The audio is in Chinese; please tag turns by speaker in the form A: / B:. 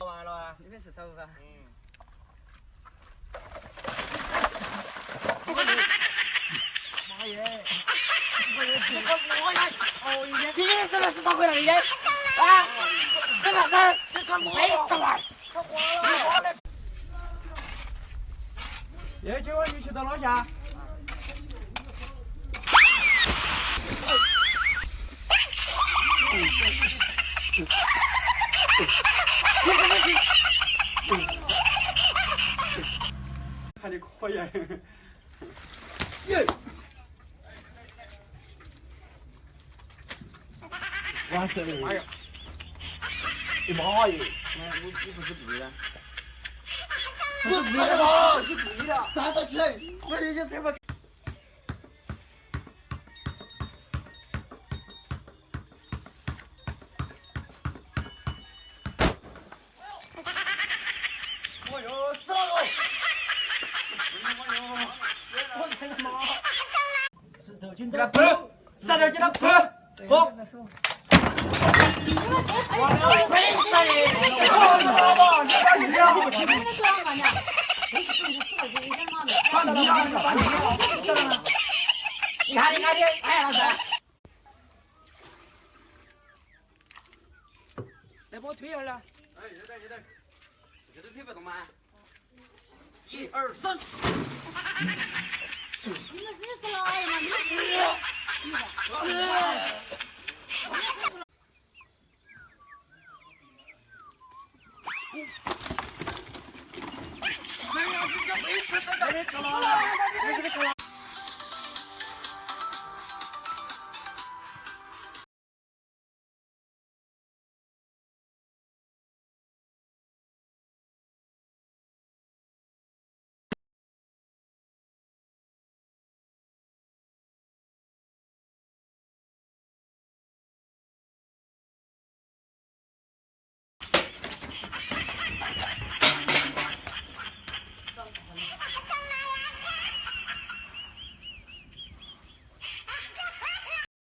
A: 完了啊？
B: 里面是头发。
A: 妈耶！我也是，我呀！哦，你怎么是找回来的？啊？怎么是？这个没什么。叶九，你去到哪下？看你可以。耶！哇塞！哎呀！你妈耶！你不是对的。不是对的吗？是对的。站到起来！我这些怎么？我哟，死了我！我哟，我的妈！石头剪刀布，石头剪刀布，不。我要赔死你！我他妈，你把你两口气！你看，哎，老师，来帮我推一下了。哎，有点，这都推不动吗？1、2、3。
C: 你们是来嘛？你
A: 没有，这没事的。